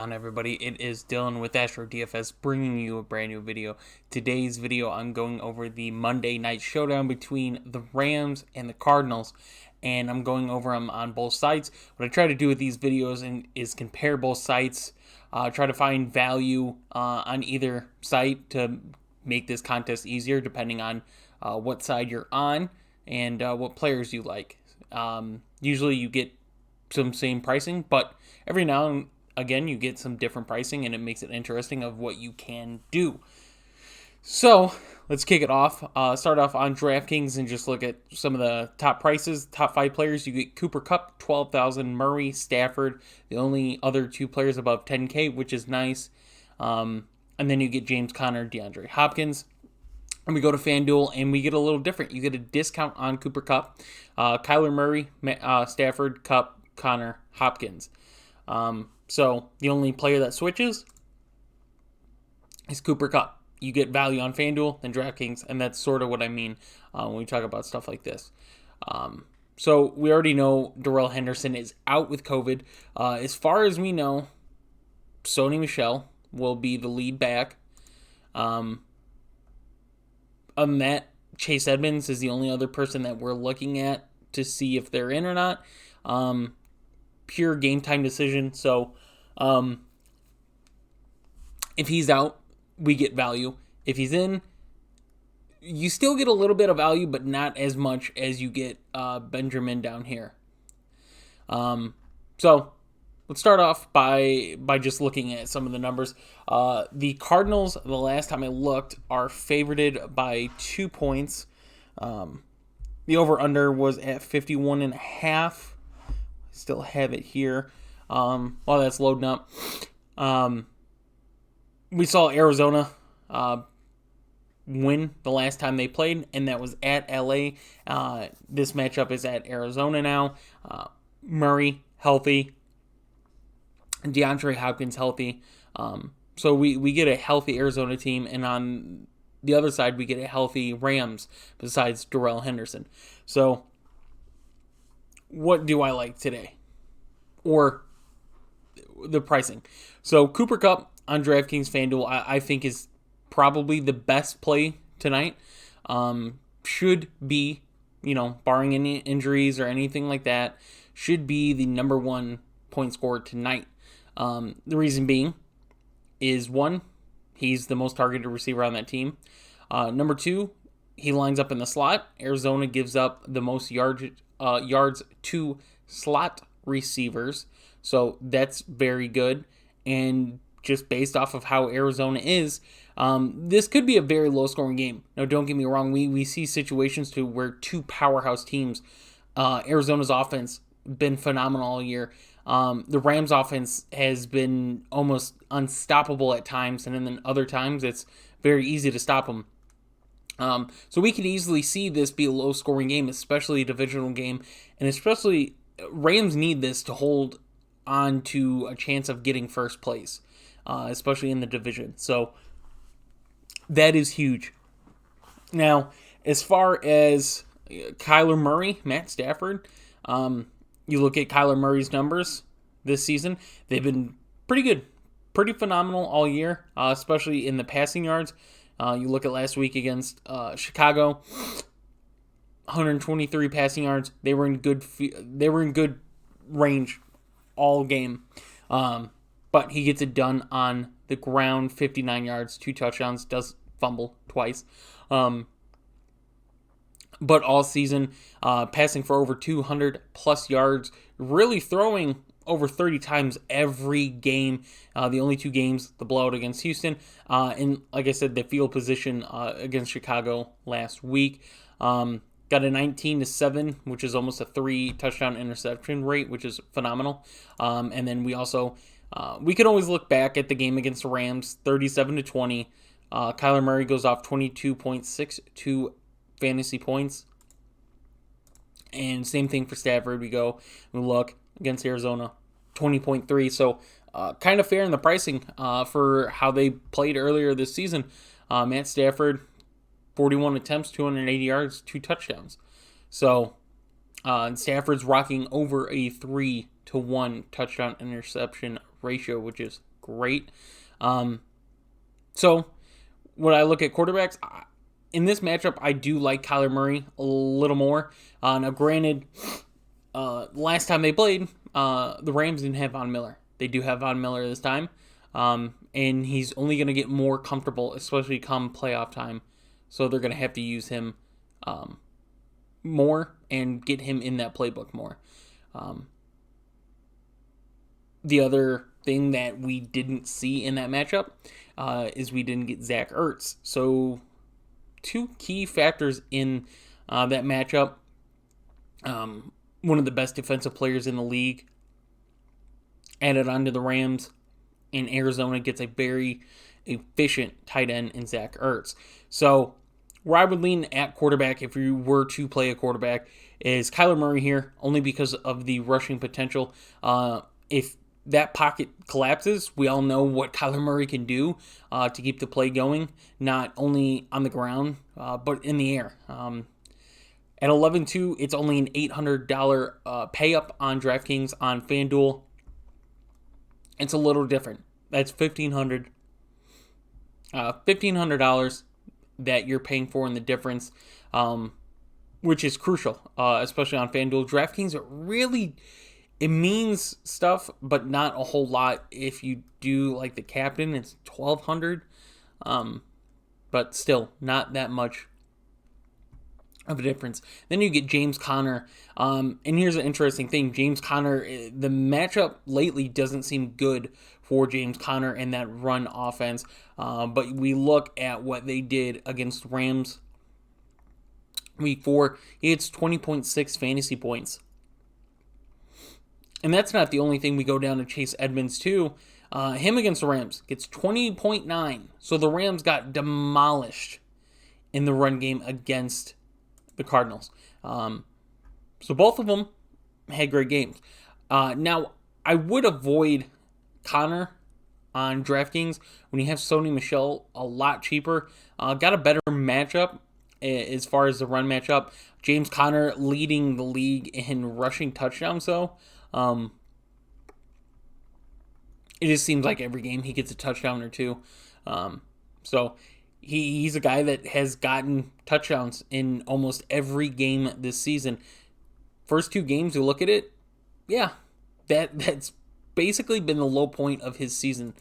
On everybody, it is Dylan with Astro DFS bringing you a brand new video. Today's video, I'm going over the Monday night showdown between the Rams and the Cardinals, and I'm going over them on both sites. What I try to do with these videos is compare both sites, try to find value on either site to make this contest easier, depending on what side you're on and what players you like. Usually you get some same pricing, but every now and again you get some different pricing, and it makes it interesting of what you can do. So let's kick it off. Start off on DraftKings and just look at some of the top prices. Top 5 players, you get Cooper Kupp, 12,000, Murray, Stafford, the only other 2 players above 10K, which is nice. And then you get James Conner, DeAndre Hopkins. And we go to Fanduel, and we get a little different. You get a discount on Cooper Kupp, Kyler Murray, Stafford, Kupp, Conner, Hopkins. So the only player that switches is Cooper Kupp. You get value on FanDuel and DraftKings, and that's sort of what I mean when we talk about stuff like this. So we already know Darrell Henderson is out with COVID. As far as we know, Sony Michel will be the lead back. Other than that, Chase Edmonds is the only other person that we're looking at to see if they're in or not. Pure game time decision. So if he's out, we get value. If he's in, you still get a little bit of value, but not as much as you get Benjamin down here. So let's start off by just looking at some of the numbers. The Cardinals, the last time I looked, are favorited by 2 points. The over-under was at 51.5. Still have it here while that's loading up. We saw Arizona win the last time they played, and that was at LA. This matchup is at Arizona now. Murray healthy, DeAndre Hopkins healthy. So we get a healthy Arizona team, and on the other side we get a healthy Rams besides Darrell Henderson. So what do I like today? Or the pricing. So Cooper Kupp on DraftKings FanDuel, I think is probably the best play tonight. Should be, barring any injuries or anything like that, should be the number 1 point scorer tonight. The reason being is, 1, he's the most targeted receiver on that team. Number 2, he lines up in the slot. Arizona gives up the most yards to slot receivers, so that's very good. And just based off of how Arizona is, this could be a very low scoring game. Now, don't get me wrong, we see situations to where 2 powerhouse teams, Arizona's offense been phenomenal all year. The Rams offense has been almost unstoppable at times, and then other times it's very easy to stop them. So we can easily see this be a low scoring game, especially a divisional game, and especially Rams need this to hold on to a chance of getting first place, especially in the division. So that is huge. Now, as far as Kyler Murray, Matt Stafford, you look at Kyler Murray's numbers this season, they've been pretty good, pretty phenomenal all year, especially in the passing yards. You look at last week against Chicago, 123 passing yards. They were in good range all game. But he gets it done on the ground, 59 yards, 2 touchdowns, does fumble twice. But all season, passing for over 200 plus yards, really throwing over 30 times every game. The only 2 games, the blowout against Houston, and like I said, the field position against Chicago last week. Got a 19-7, which is almost a 3 touchdown interception rate, which is phenomenal. And then we also, we can always look back at the game against the Rams, 37-20. Kyler Murray goes off 22.62 fantasy points. And same thing for Stafford. We look against Arizona, 20.3. So kind of fair in the pricing for how they played earlier this season. Matt Stafford, 41 attempts, 280 yards, 2 touchdowns. So Stafford's rocking over a 3-to-1 touchdown interception ratio, which is great. So when I look at quarterbacks, in this matchup, I do like Kyler Murray a little more. Now, granted, last time they played, the Rams didn't have Von Miller. They do have Von Miller this time, and he's only going to get more comfortable, especially come playoff time. So they're going to have to use him more and get him in that playbook more. The other thing that we didn't see in that matchup is we didn't get Zach Ertz. So two key factors in that matchup. One of the best defensive players in the league added on to the Rams, and Arizona gets a very efficient tight end in Zach Ertz. So where I would lean at quarterback if you were to play a quarterback is Kyler Murray here, only because of the rushing potential. If that pocket collapses, we all know what Kyler Murray can do to keep the play going, not only on the ground, but in the air. At 11-2, it's only an $800 pay up on DraftKings. On Fanduel, it's a little different. That's $1,500 that you're paying for in the difference, which is crucial, especially on Fanduel. DraftKings, it means stuff, but not a whole lot. If you do like the captain, it's $1,200, but still not that much of a difference. Then you get James Conner, and here's an interesting thing. James Conner, the matchup lately doesn't seem good for James Conner and that run offense, but we look at what they did against Rams week 4. He hits 20.6 fantasy points. And that's not the only thing. We go down to Chase Edmonds too. Him against the Rams gets 20.9. So the Rams got demolished in the run game against the Cardinals. So both of them had great games. Now, I would avoid Connor on DraftKings when you have Sony Michel a lot cheaper. Got a better matchup as far as the run matchup. James Conner leading the league in rushing touchdowns, though. It just seems like every game he gets a touchdown or two. So he's a guy that has gotten touchdowns in almost every game this season. First 2 games, you look at it, yeah, that's basically been the low point of his season.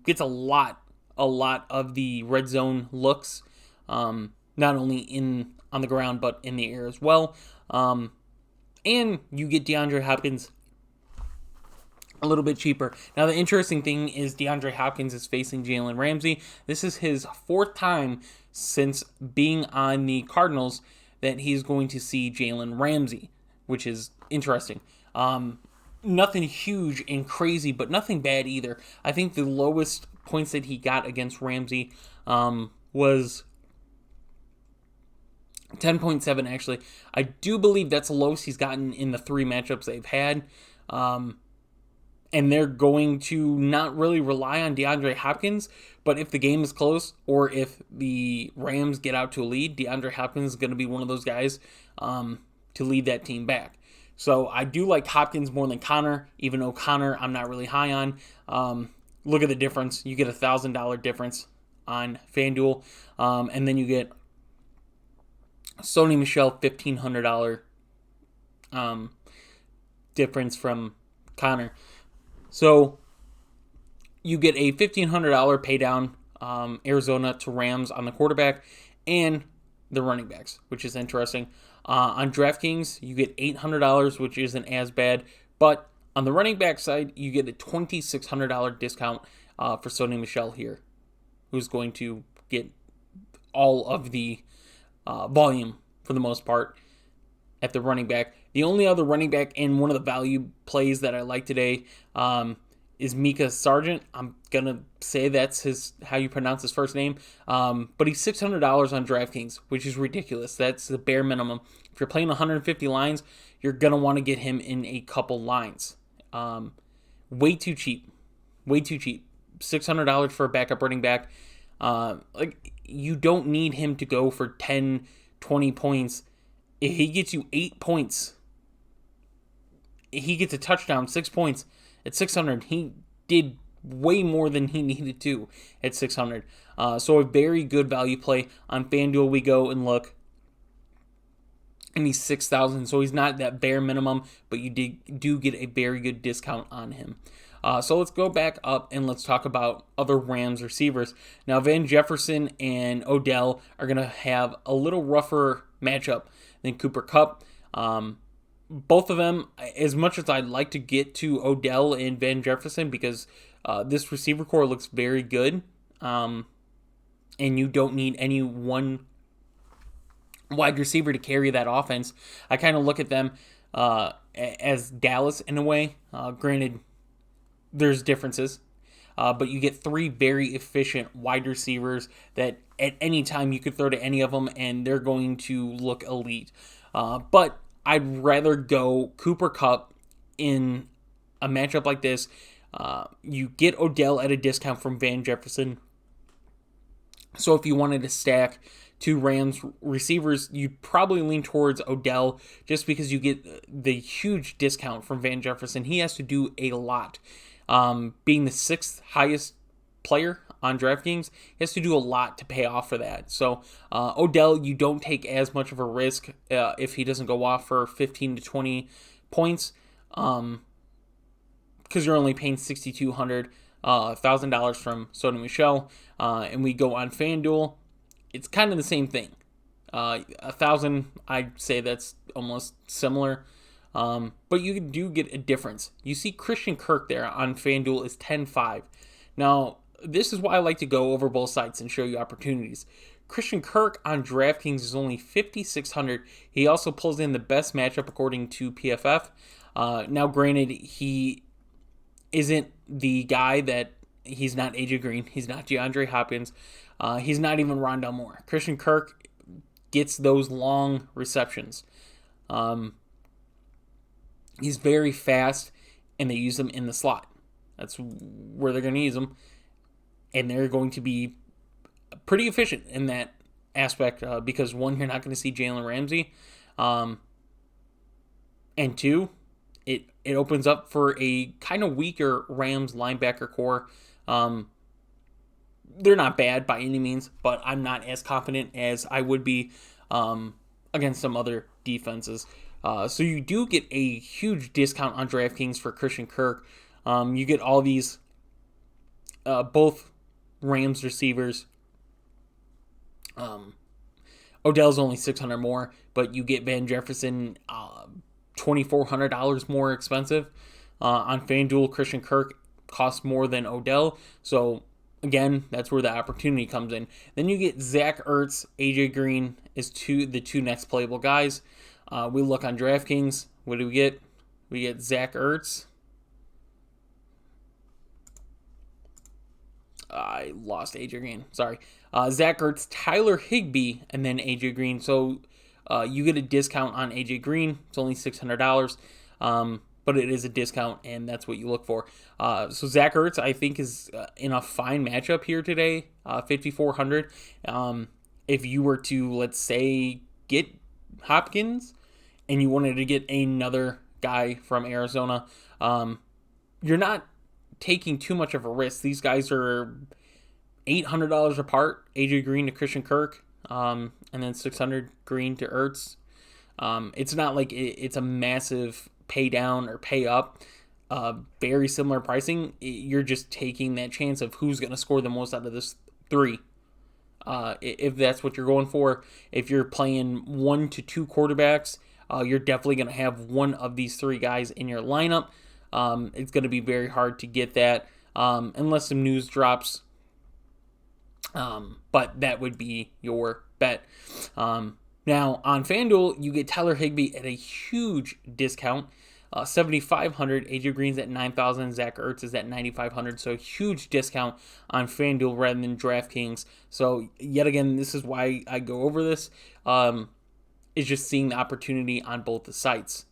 Gets a lot of the red zone looks, not only on the ground but in the air as well. And you get DeAndre Hopkins a little bit cheaper. Now, the interesting thing is DeAndre Hopkins is facing Jalen Ramsey. This is his 4th time since being on the Cardinals that he's going to see Jalen Ramsey, which is interesting. Nothing huge and crazy, but nothing bad either. I think the lowest points that he got against Ramsey was 10.7, actually. I do believe that's the lowest he's gotten in the 3 matchups they've had. And they're going to not really rely on DeAndre Hopkins, but if the game is close or if the Rams get out to a lead, DeAndre Hopkins is going to be one of those guys to lead that team back. So I do like Hopkins more than Connor, even though Connor I'm not really high on. Look at the difference. You get a $1,000 difference on FanDuel, and then you get Sony Michel $1,500 difference from Connor. So you get a $1,500 pay down, Arizona to Rams on the quarterback and the running backs, which is interesting. On DraftKings, you get $800, which isn't as bad. But on the running back side, you get a $2,600 discount for Sony Michel here, who's going to get all of the volume for the most part at the running back. The only other running back and one of the value plays that I like today is Micah Sargent. I'm going to say that's how you pronounce his first name. But he's $600 on DraftKings, which is ridiculous. That's the bare minimum. If you're playing 150 lines, you're going to want to get him in a couple lines. Way too cheap. Way too cheap. $600 for a backup running back. You don't need him to go for 10, 20 points. If he gets you 8 points, he gets a touchdown, 6 points at 600. He did way more than he needed to at 600. So a very good value play. On FanDuel, we go and look, and he's 6,000, so he's not that bare minimum, but you do get a very good discount on him. So let's go back up and let's talk about other Rams receivers. Now, Van Jefferson and Odell are going to have a little rougher matchup than Cooper Kupp. Both of them, as much as I'd like to get to Odell and Van Jefferson, because this receiver core looks very good, and you don't need any one wide receiver to carry that offense. I kind of look at them as Dallas in a way. Granted, there's differences, but you get three very efficient wide receivers that at any time you could throw to any of them, and they're going to look elite. But I'd rather go Cooper Kupp in a matchup like this. You get Odell at a discount from Van Jefferson. So if you wanted to stack two Rams receivers, you'd probably lean towards Odell just because you get the huge discount from Van Jefferson. He has to do a lot. Being the sixth highest player on DraftKings, he has to do a lot to pay off for that. So Odell, you don't take as much of a risk if he doesn't go off for 15 to 20 points, because you're only paying $6,200, $1,000 from Sony Michel, and we go on FanDuel. It's kind of the same thing. 1,000, I'd say that's almost similar. But you do get a difference. You see Christian Kirk there on FanDuel is 10-5. Now, this is why I like to go over both sites and show you opportunities. Christian Kirk on DraftKings is only 5,600. He also pulls in the best matchup according to PFF. Now, granted, he isn't the guy that he's not AJ Green. He's not DeAndre Hopkins. He's not even Rondelle Moore. Christian Kirk gets those long receptions. He's very fast, and they use him in the slot. That's where they're going to use him. And they're going to be pretty efficient in that aspect because, one, you're not going to see Jalen Ramsey. And two, it opens up for a kind of weaker Rams linebacker core. They're not bad by any means, but I'm not as confident as I would be against some other defenses. So you do get a huge discount on DraftKings for Christian Kirk. You get all these, both Rams receivers. Odell's only $600 more, but you get Van Jefferson $2,400 more expensive. On FanDuel, Christian Kirk costs more than Odell. So again, that's where the opportunity comes in. Then you get Zach Ertz, AJ Green is the two next playable guys. We look on DraftKings. What do we get? We get Zach Ertz. I lost AJ Green. Sorry. Zach Ertz, Tyler Higbee, and then AJ Green. So you get a discount on AJ Green. It's only $600. But it is a discount, and that's what you look for. So Zach Ertz, I think, is in a fine matchup here today, 5,400. If you were to, let's say, get Hopkins, and you wanted to get another guy from Arizona, you're not taking too much of a risk. These guys are $800 apart, AJ Green to Christian Kirk, and then $600 Green to Ertz. It's not like it's a massive pay down or pay up. Very similar pricing. You're just taking that chance of who's going to score the most out of this three. If that's what you're going for. If you're playing 1 to 2 quarterbacks, you're definitely going to have one of these three guys in your lineup. It's going to be very hard to get that unless some news drops. But that would be your bet. Now, on FanDuel, you get Tyler Higbee at a huge discount. 7,500. AJ Green's at 9,000. Zach Ertz is at 9,500. So a huge discount on FanDuel rather than DraftKings. So yet again, this is why I go over this. Is just seeing the opportunity on both the sites.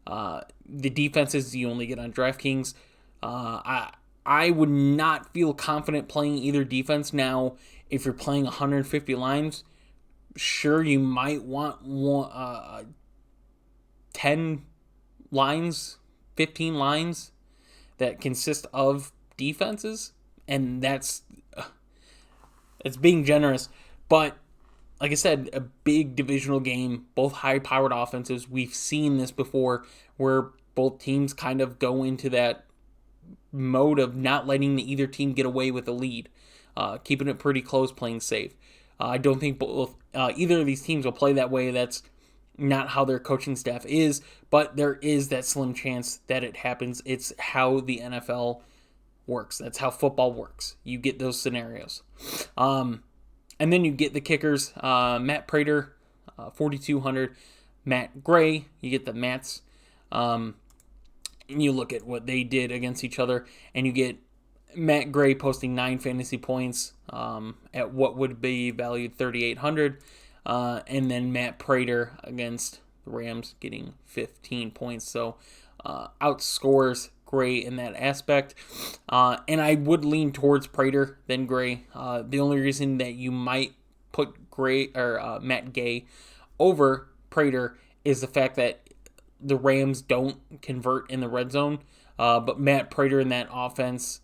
The defenses you only get on DraftKings. I would not feel confident playing either defense. Now, if you're playing 150 lines, sure, you might want 10 lines, 15 lines that consist of defenses, and it's being generous. But like I said, a big divisional game, both high-powered offenses. We've seen this before where both teams kind of go into that mode of not letting either team get away with a lead, keeping it pretty close, playing safe. I don't think either of these teams will play that way. That's not how their coaching staff is, but there is that slim chance that it happens. It's how the NFL works. That's how football works. You get those scenarios. And then you get the kickers, Matt Prater, 4,200. Matt Gray, you get the Matts. And you look at what they did against each other, and you get Matt Gray posting 9 fantasy points at what would be valued 3,800. And then Matt Prater against the Rams getting 15 points. So outscores Gray in that aspect. And I would lean towards Prater than Gray. The only reason that you might put Gray or Matt Gay over Prater is the fact that the Rams don't convert in the red zone. But Matt Prater in that offense,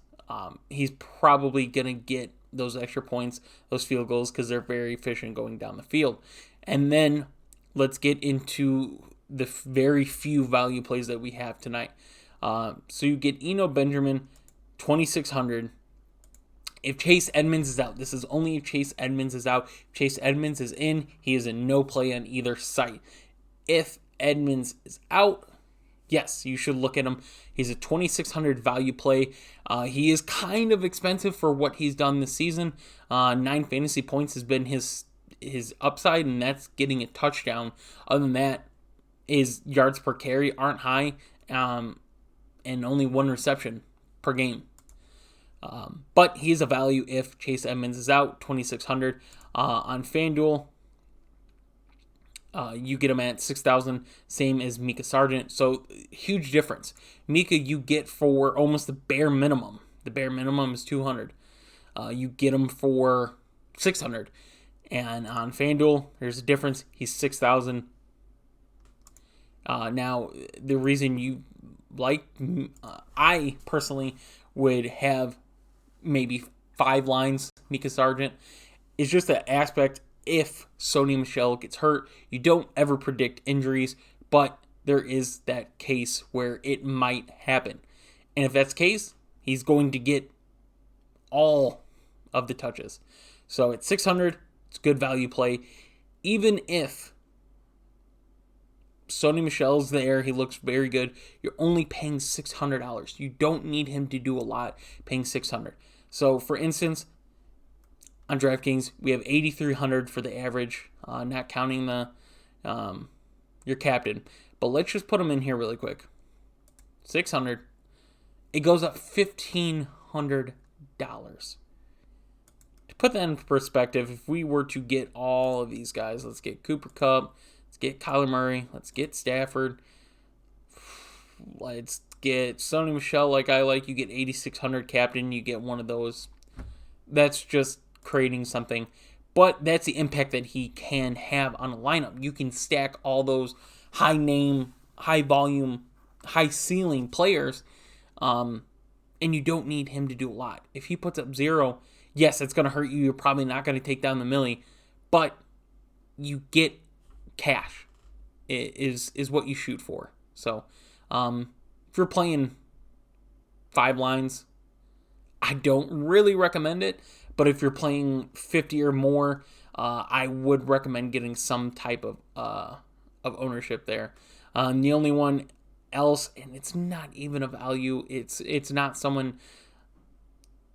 he's probably going to get those extra points, those field goals, because they're very efficient going down the field. And then let's get into the very few value plays that we have tonight. So you get Eno Benjamin, 2,600. If Chase Edmonds is out, this is only if Chase Edmonds is out. If Chase Edmonds is in, he is a no play on either site. If Edmonds is out, yes, you should look at him. He's a 2,600 value play. He is kind of expensive for what he's done this season. 9 fantasy points has been his upside, and that's getting a touchdown. Other than that, his yards per carry aren't high, and only 1 reception per game. But he's a value if Chase Edmonds is out, 2,600. On Fanduel, you get him at 6,000, same as Micah Sargent. So huge difference. Micah you get for almost the bare minimum. The bare minimum is 200. You get him for 600. And on Fanduel, there's a difference. He's 6,000. Now, the reason you like, I personally would have maybe 5 lines Micah Sargent, is just the aspect if Sony Michel gets hurt. You don't ever predict injuries, but there is that case where it might happen. And if that's the case, he's going to get all of the touches. So at 600, it's good value play. Even if Sony Michel's there, he looks very good, you're only paying $600. You don't need him to do a lot, paying $600. So for instance, on DraftKings, we have 8,300 for the average, not counting the your captain. But let's just put him in here really quick. 600. It goes up $1,500. To put that in perspective, if we were to get all of these guys, let's get Cooper Kupp, let's get Kyler Murray, let's get Stafford, let's get Sony Michel like I like, you get 8,600 captain, you get one of those. That's just creating something. But that's the impact that he can have on a lineup. You can stack all those high name, high volume, high ceiling players, and you don't need him to do a lot. If he puts up 0, yes, it's going to hurt you. You're probably not going to take down the millie, but you get cash. It is what you shoot for. So, if you're playing 5 lines, I don't really recommend it. But if you're playing 50 or more, I would recommend getting some type of ownership there. The only one else, and it's not even a value, it's not someone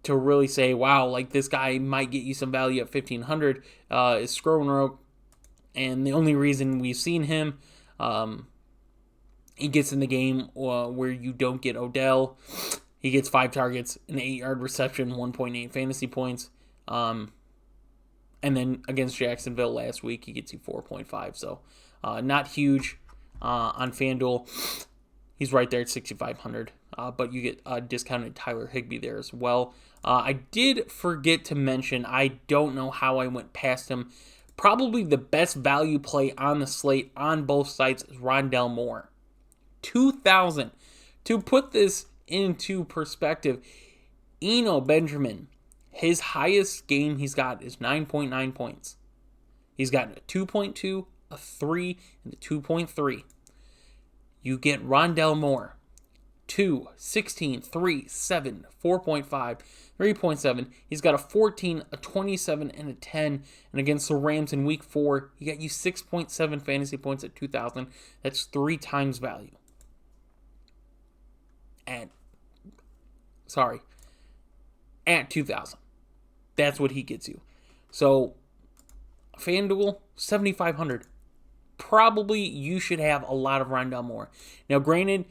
to really say, wow, like this guy might get you some value at 1,500, is Skowronek. And the only reason we've seen him, he gets in the game where you don't get Odell. He gets 5 targets, an 8-yard reception, 1.8 fantasy points. And then against Jacksonville last week, he gets you 4.5. So not huge on FanDuel. He's right there at 6,500. But you get discounted Tyler Higbee there as well. I did forget to mention, I don't know how I went past him. Probably the best value play on the slate on both sites is Rondelle Moore. 2,000. To put this into perspective, Eno Benjamin, his highest game he's got is 9.9 points. He's gotten a 2.2, a 3, and a 2.3. You get Rondelle Moore, 2, 16, 3, 7, 4.5, 3.7. He's got a 14, a 27, and a 10. And against the Rams in week 4, he got you 6.7 fantasy points at 2,000. That's 3 times value. At 2,000. That's what he gets you. So, FanDuel, 7,500. Probably you should have a lot of Rondelle Moore. Now, granted,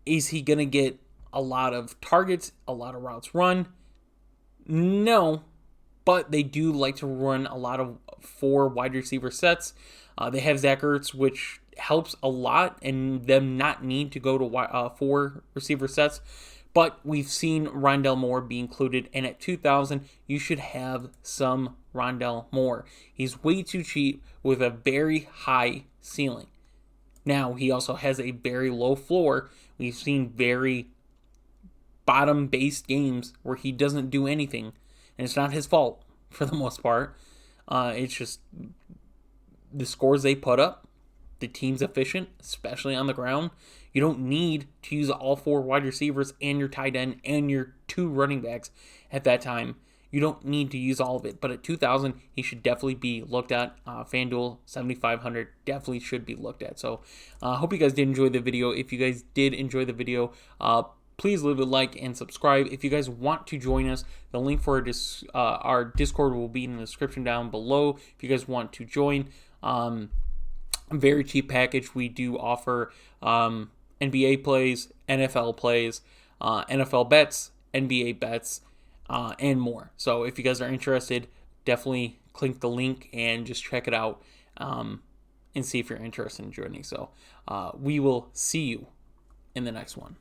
is he going to get a lot of targets, a lot of routes run? No, but they do like to run a lot of 4 wide receiver sets. They have Zach Ertz, which helps a lot, and them not need to go to 4 receiver sets. But we've seen Rondelle Moore be included, and at 2,000, you should have some Rondelle Moore. He's way too cheap with a very high ceiling. Now, he also has a very low floor. We've seen very bottom-based games where he doesn't do anything, and it's not his fault for the most part. It's just the scores they put up. The team's efficient, especially on the ground. You don't need to use all 4 wide receivers and your tight end and your 2 running backs at that time. You don't need to use all of it. But at 2,000, he should definitely be looked at. FanDuel, 7,500, definitely should be looked at. So I hope you guys did enjoy the video. If you guys did enjoy the video, please leave a like and subscribe. If you guys want to join us, the link for our Discord will be in the description down below. If you guys want to join, very cheap package. We do offer NBA plays, NFL plays, NFL bets, NBA bets, and more. So if you guys are interested, definitely click the link and just check it out and see if you're interested in joining. So we will see you in the next one.